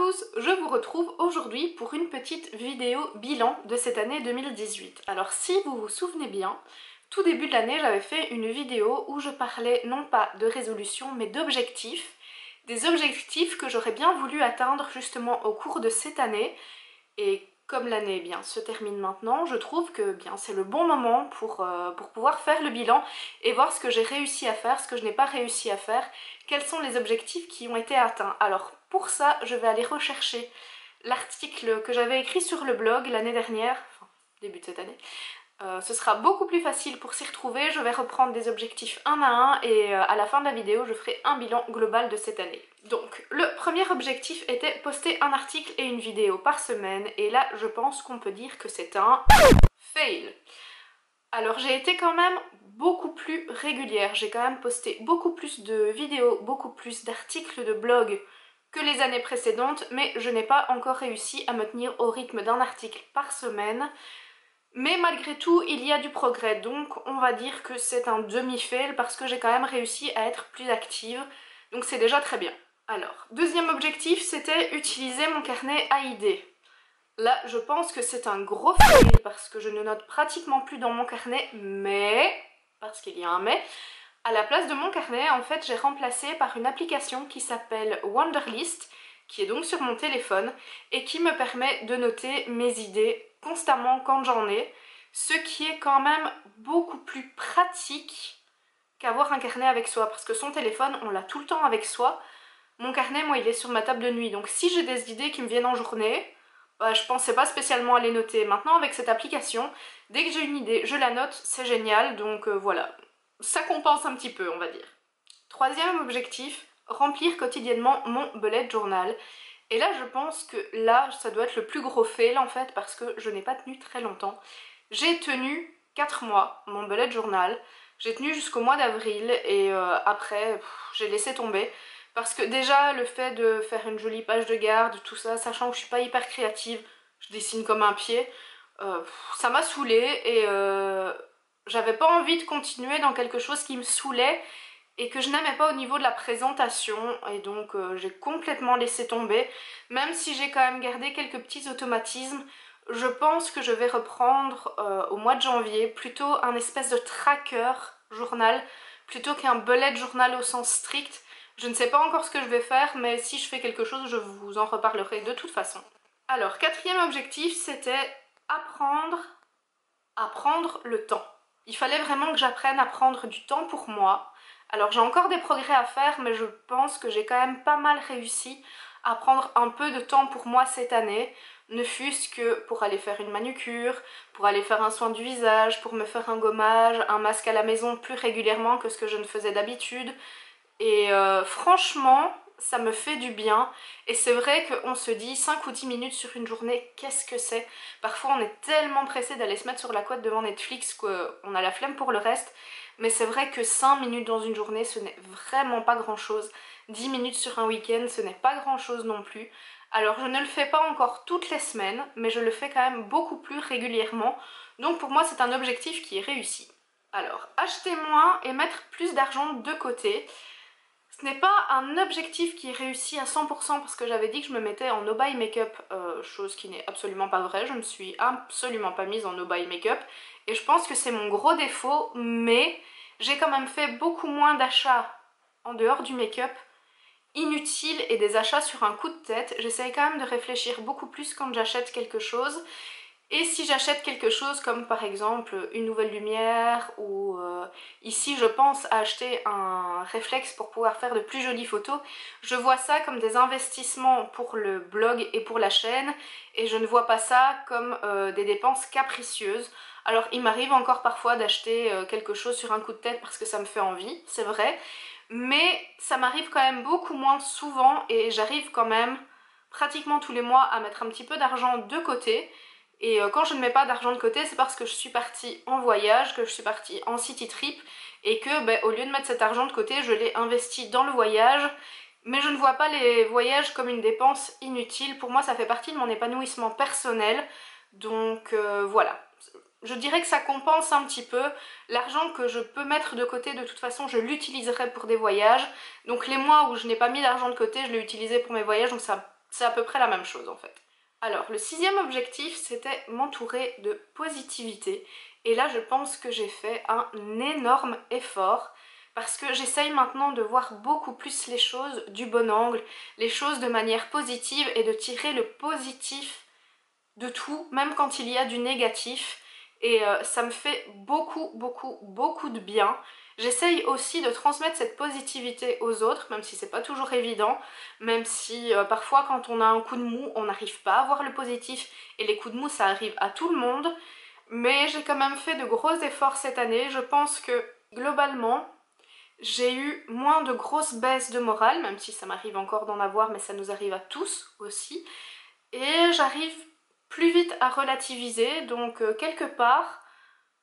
tous, je vous retrouve aujourd'hui pour une petite vidéo bilan de cette année 2018. Alors si vous vous souvenez bien, tout début de l'année j'avais fait une vidéo où je parlais non pas de résolutions mais d'objectifs, des objectifs que j'aurais bien voulu atteindre justement au cours de cette année. Et comme l'année se termine maintenant, je trouve que c'est le bon moment pour pouvoir faire le bilan et voir ce que j'ai réussi à faire, ce que je n'ai pas réussi à faire, quels sont les objectifs qui ont été atteints. Alors pour ça, je vais aller rechercher l'article que j'avais écrit sur le blog l'année dernière, enfin début de cette année. Ce sera beaucoup plus facile pour s'y retrouver, je vais reprendre des objectifs un à un et à la fin de la vidéo je ferai un bilan global de cette année. Donc le premier objectif était poster un article et une vidéo par semaine et là je pense qu'on peut dire que c'est un fail. Alors j'ai été quand même beaucoup plus régulière, j'ai quand même posté beaucoup plus de vidéos, beaucoup plus d'articles de blog que les années précédentes, mais je n'ai pas encore réussi à me tenir au rythme d'un article par semaine. Mais malgré tout, il y a du progrès, donc on va dire que c'est un demi-fail parce que j'ai quand même réussi à être plus active, donc c'est déjà très bien. Alors, deuxième objectif, c'était utiliser mon carnet à idées. Là, je pense que c'est un gros fail parce que je ne note pratiquement plus dans mon carnet, mais, parce qu'il y a un mais, à la place de mon carnet, en fait, j'ai remplacé par une application qui s'appelle Wunderlist, qui est donc sur mon téléphone, et qui me permet de noter mes idées constamment quand j'en ai, ce qui est quand même beaucoup plus pratique qu'avoir un carnet avec soi, parce que son téléphone, on l'a tout le temps avec soi. Mon carnet, moi, il est sur ma table de nuit, donc si j'ai des idées qui me viennent en journée, je pensais pas spécialement à les noter. Maintenant, avec cette application, dès que j'ai une idée, je la note, c'est génial, donc voilà. Ça compense un petit peu, on va dire. Troisième objectif, remplir quotidiennement mon bullet journal. Et là, je pense que là, ça doit être le plus gros fail en fait, parce que je n'ai pas tenu très longtemps. J'ai tenu 4 mois mon bullet journal. J'ai tenu jusqu'au mois d'avril et après, j'ai laissé tomber. Parce que déjà, le fait de faire une jolie page de garde, tout ça, sachant que je suis pas hyper créative, je dessine comme un pied, ça m'a saoulée et j'avais pas envie de continuer dans quelque chose qui me saoulait et que je n'aimais pas au niveau de la présentation, et donc j'ai complètement laissé tomber. Même si j'ai quand même gardé quelques petits automatismes, je pense que je vais reprendre au mois de janvier plutôt un espèce de tracker journal plutôt qu'un bullet journal au sens strict. Je ne sais pas encore ce que je vais faire, mais si je fais quelque chose, je vous en reparlerai de toute façon. Alors, quatrième objectif, c'était apprendre à prendre le temps. Il fallait vraiment que j'apprenne à prendre du temps pour moi. Alors j'ai encore des progrès à faire, mais je pense que j'ai quand même pas mal réussi à prendre un peu de temps pour moi cette année, ne fût-ce que pour aller faire une manucure, pour aller faire un soin du visage, pour me faire un gommage, un masque à la maison plus régulièrement que ce que je ne faisais d'habitude. Et franchement, ça me fait du bien. Et c'est vrai qu'on se dit 5 ou 10 minutes sur une journée, qu'est-ce que c'est? Parfois on est tellement pressé d'aller se mettre sur la couette devant Netflix qu'on a la flemme pour le reste. Mais c'est vrai que 5 minutes dans une journée, ce n'est vraiment pas grand-chose. 10 minutes sur un week-end, ce n'est pas grand-chose non plus. Alors je ne le fais pas encore toutes les semaines, mais je le fais quand même beaucoup plus régulièrement. Donc pour moi, c'est un objectif qui est réussi. Alors, acheter moins et mettre plus d'argent de côté. Ce n'est pas un objectif qui est réussi à 100% parce que j'avais dit que je me mettais en no buy make-up, chose qui n'est absolument pas vraie. Je ne me suis absolument pas mise en no buy make-up et je pense que c'est mon gros défaut, mais j'ai quand même fait beaucoup moins d'achats en dehors du make-up inutiles et des achats sur un coup de tête. J'essaye quand même de réfléchir beaucoup plus quand j'achète quelque chose. Et si j'achète quelque chose comme par exemple une nouvelle lumière ou ici je pense à acheter un réflexe pour pouvoir faire de plus jolies photos, je vois ça comme des investissements pour le blog et pour la chaîne et je ne vois pas ça comme des dépenses capricieuses. Alors il m'arrive encore parfois d'acheter quelque chose sur un coup de tête parce que ça me fait envie, c'est vrai, mais ça m'arrive quand même beaucoup moins souvent et j'arrive quand même pratiquement tous les mois à mettre un petit peu d'argent de côté. Et quand je ne mets pas d'argent de côté, c'est parce que je suis partie en voyage, que je suis partie en city trip et que au lieu de mettre cet argent de côté, je l'ai investi dans le voyage. Mais je ne vois pas les voyages comme une dépense inutile. Pour moi, ça fait partie de mon épanouissement personnel. Donc voilà. Je dirais que ça compense un petit peu. L'argent que je peux mettre de côté, de toute façon, je l'utiliserai pour des voyages. Donc les mois où je n'ai pas mis d'argent de côté, je l'ai utilisé pour mes voyages. Donc ça c'est à peu près la même chose en fait. Alors, le 6e objectif, c'était m'entourer de positivité. Et là, je pense que j'ai fait un énorme effort parce que j'essaye maintenant de voir beaucoup plus les choses du bon angle, les choses de manière positive et de tirer le positif de tout, même quand il y a du négatif. Et ça me fait beaucoup, beaucoup, beaucoup de bien. J'essaye aussi de transmettre cette positivité aux autres, même si c'est pas toujours évident, même si parfois quand on a un coup de mou, on n'arrive pas à voir le positif, et les coups de mou ça arrive à tout le monde, mais j'ai quand même fait de gros efforts cette année. Je pense que globalement, j'ai eu moins de grosses baisses de morale, même si ça m'arrive encore d'en avoir, mais ça nous arrive à tous aussi, et j'arrive plus vite à relativiser, donc quelque part,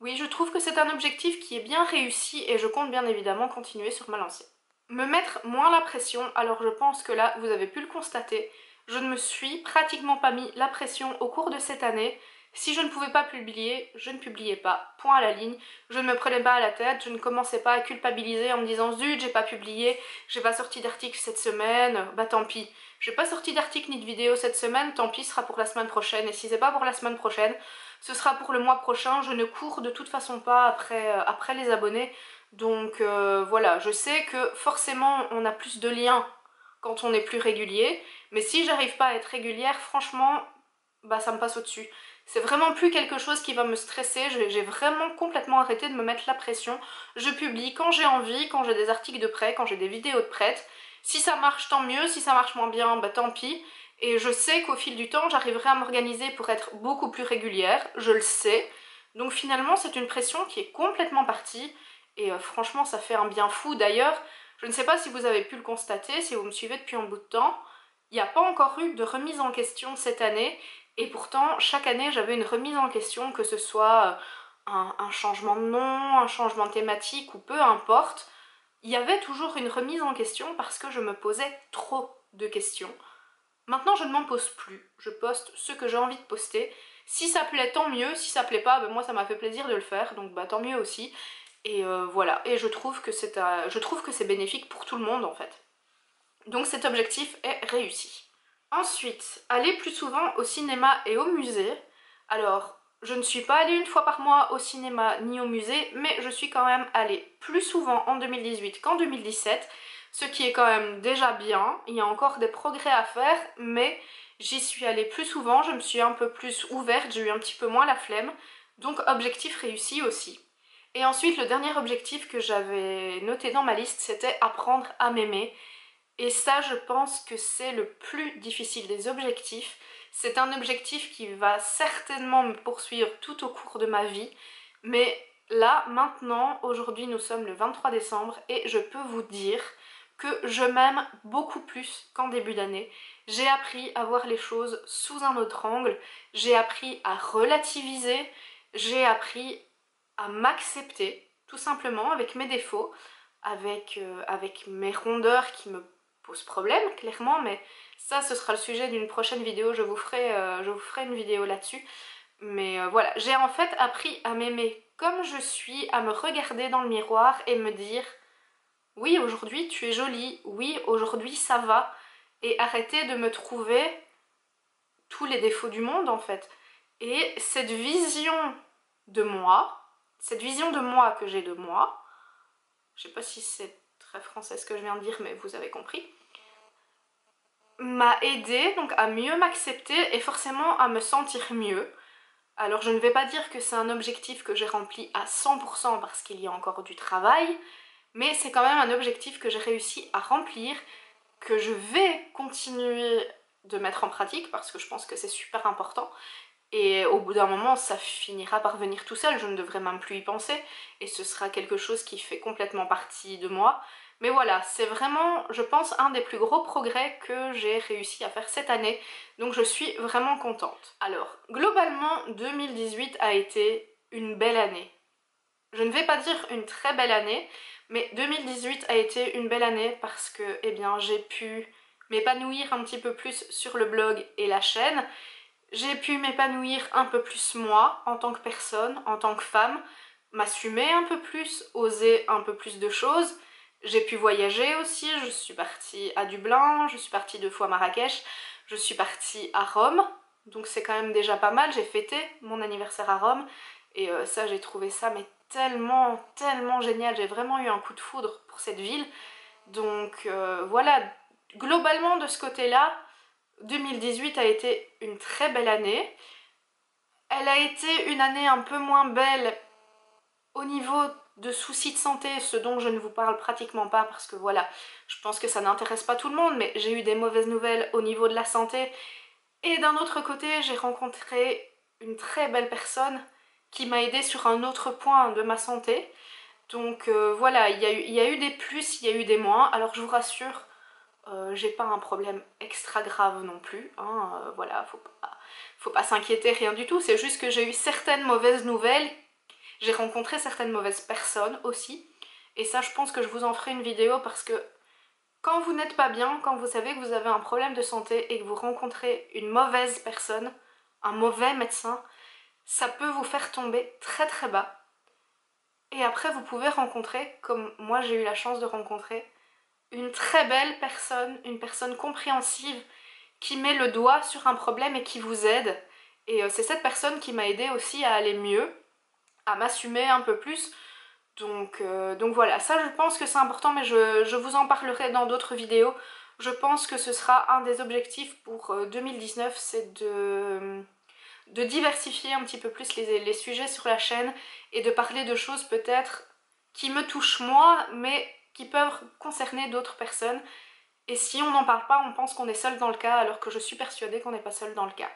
oui, je trouve que c'est un objectif qui est bien réussi et je compte bien évidemment continuer sur ma lancée. Me mettre moins la pression, alors je pense que là, vous avez pu le constater, je ne me suis pratiquement pas mis la pression au cours de cette année. Si je ne pouvais pas publier, je ne publiais pas, point à la ligne. Je ne me prenais pas à la tête, je ne commençais pas à culpabiliser en me disant zut, j'ai pas publié, j'ai pas sorti d'article cette semaine, bah tant pis. J'ai pas sorti d'article ni de vidéo cette semaine, tant pis, ce sera pour la semaine prochaine. Et si c'est pas pour la semaine prochaine, ce sera pour le mois prochain. Je ne cours de toute façon pas après les abonnés. Donc voilà, je sais que forcément on a plus de liens quand on est plus régulier. Mais si j'arrive pas à être régulière, franchement, bah ça me passe au-dessus. C'est vraiment plus quelque chose qui va me stresser, j'ai vraiment complètement arrêté de me mettre la pression. Je publie quand j'ai envie, quand j'ai des articles de prêt, quand j'ai des vidéos de prêt. Si ça marche, tant mieux, si ça marche moins bien, bah tant pis. Et je sais qu'au fil du temps, j'arriverai à m'organiser pour être beaucoup plus régulière, je le sais. Donc finalement, c'est une pression qui est complètement partie. Et franchement, ça fait un bien fou. D'ailleurs, je ne sais pas si vous avez pu le constater, si vous me suivez depuis un bout de temps, il n'y a pas encore eu de remise en question cette année. Et pourtant, chaque année, j'avais une remise en question, que ce soit un changement de nom, un changement de thématique ou peu importe. Il y avait toujours une remise en question parce que je me posais trop de questions. Maintenant, je ne m'en pose plus. Je poste ce que j'ai envie de poster. Si ça plaît, tant mieux. Si ça plaît pas, ben moi, ça m'a fait plaisir de le faire. Donc, bah, tant mieux aussi. Et voilà. Et je trouve que c'est bénéfique pour tout le monde, en fait. Donc, cet objectif est réussi. Ensuite, aller plus souvent au cinéma et au musée. Alors, je ne suis pas allée une fois par mois au cinéma ni au musée, mais je suis quand même allée plus souvent en 2018 qu'en 2017, ce qui est quand même déjà bien. Il y a encore des progrès à faire, mais j'y suis allée plus souvent, je me suis un peu plus ouverte, j'ai eu un petit peu moins la flemme, donc objectif réussi aussi. Et ensuite, le dernier objectif que j'avais noté dans ma liste, c'était apprendre à m'aimer. Et ça, je pense que c'est le plus difficile des objectifs. C'est un objectif qui va certainement me poursuivre tout au cours de ma vie. Mais là, maintenant, aujourd'hui, nous sommes le 23 décembre et je peux vous dire que je m'aime beaucoup plus qu'en début d'année. J'ai appris à voir les choses sous un autre angle. J'ai appris à relativiser. J'ai appris à m'accepter, tout simplement, avec mes défauts, avec mes rondeurs qui me pose problème, clairement, mais ça, ce sera le sujet d'une prochaine vidéo, je vous ferai une vidéo là-dessus. Mais voilà, j'ai en fait appris à m'aimer comme je suis, à me regarder dans le miroir et me dire « Oui, aujourd'hui, tu es jolie, oui, aujourd'hui, ça va », et arrêter de me trouver tous les défauts du monde, en fait. Et cette vision de moi que j'ai de moi, je sais pas si c'est très français ce que je viens de dire, mais vous avez compris, m'a aidé donc à mieux m'accepter et forcément à me sentir mieux. Alors je ne vais pas dire que c'est un objectif que j'ai rempli à 100% parce qu'il y a encore du travail, mais c'est quand même un objectif que j'ai réussi à remplir, que je vais continuer de mettre en pratique parce que je pense que c'est super important. Et au bout d'un moment, ça finira par venir tout seul, je ne devrais même plus y penser, et ce sera quelque chose qui fait complètement partie de moi. Mais voilà, c'est vraiment, je pense, un des plus gros progrès que j'ai réussi à faire cette année, donc je suis vraiment contente. Alors, globalement, 2018 a été une belle année. Je ne vais pas dire une très belle année, mais 2018 a été une belle année parce que, eh bien, j'ai pu m'épanouir un petit peu plus sur le blog et la chaîne. J'ai pu m'épanouir un peu plus moi, en tant que personne, en tant que femme, m'assumer un peu plus, oser un peu plus de choses. J'ai pu voyager aussi, je suis partie à Dublin, je suis partie 2 fois à Marrakech. Je suis partie à Rome, donc c'est quand même déjà pas mal. J'ai fêté mon anniversaire à Rome et ça j'ai trouvé ça mais tellement, tellement génial. J'ai vraiment eu un coup de foudre pour cette ville. Donc voilà, globalement de ce côté-là, 2018 a été une très belle année. Elle a été une année un peu moins belle au niveau de soucis de santé, ce dont je ne vous parle pratiquement pas parce que voilà, je pense que ça n'intéresse pas tout le monde, mais j'ai eu des mauvaises nouvelles au niveau de la santé. Et d'un autre côté, j'ai rencontré une très belle personne qui m'a aidée sur un autre point de ma santé. Donc voilà, il y a eu des plus, il y a eu des moins. Alors je vous rassure, j'ai pas un problème extra grave non plus, hein, voilà, faut pas s'inquiéter, rien du tout. C'est juste que j'ai eu certaines mauvaises nouvelles, j'ai rencontré certaines mauvaises personnes aussi. Et ça, je pense que je vous en ferai une vidéo parce que quand vous n'êtes pas bien, quand vous savez que vous avez un problème de santé et que vous rencontrez une mauvaise personne, un mauvais médecin, ça peut vous faire tomber très très bas. Et après, vous pouvez rencontrer, comme moi j'ai eu la chance de rencontrer, une très belle personne, une personne compréhensive qui met le doigt sur un problème et qui vous aide. Et c'est cette personne qui m'a aidée aussi à aller mieux, à m'assumer un peu plus. Donc voilà, ça je pense que c'est important, mais je vous en parlerai dans d'autres vidéos. Je pense que ce sera un des objectifs pour 2019, c'est de diversifier un petit peu plus les sujets sur la chaîne et de parler de choses peut-être qui me touchent moi, mais qui peuvent concerner d'autres personnes. Et si on n'en parle pas, on pense qu'on est seul dans le cas, alors que je suis persuadée qu'on n'est pas seul dans le cas.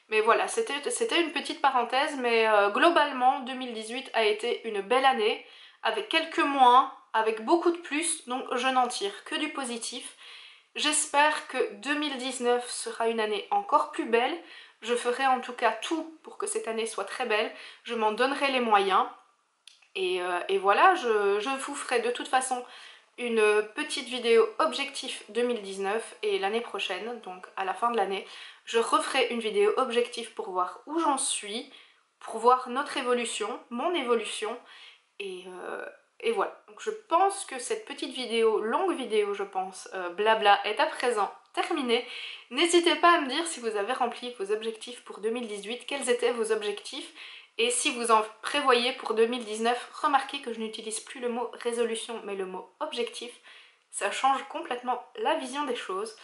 Mais voilà, c'était une petite parenthèse, mais globalement, 2018 a été une belle année, avec quelques moins, avec beaucoup de plus, donc je n'en tire que du positif. J'espère que 2019 sera une année encore plus belle. Je ferai en tout cas tout pour que cette année soit très belle. Je m'en donnerai les moyens. Et voilà, je vous ferai de toute façon une petite vidéo objectif 2019 et l'année prochaine, donc à la fin de l'année, je referai une vidéo objectif pour voir où j'en suis, pour voir notre évolution, mon évolution, et, et voilà. Donc je pense que cette petite vidéo, longue vidéo je pense, blabla, est à présent terminée. N'hésitez pas à me dire si vous avez rempli vos objectifs pour 2018, quels étaient vos objectifs, et si vous en prévoyez pour 2019, remarquez que je n'utilise plus le mot résolution mais le mot objectif. Ça change complètement la vision des choses.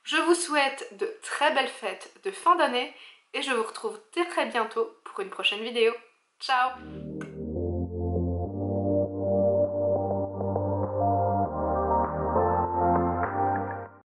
Je vous souhaite de très belles fêtes de fin d'année et je vous retrouve très bientôt pour une prochaine vidéo. Ciao!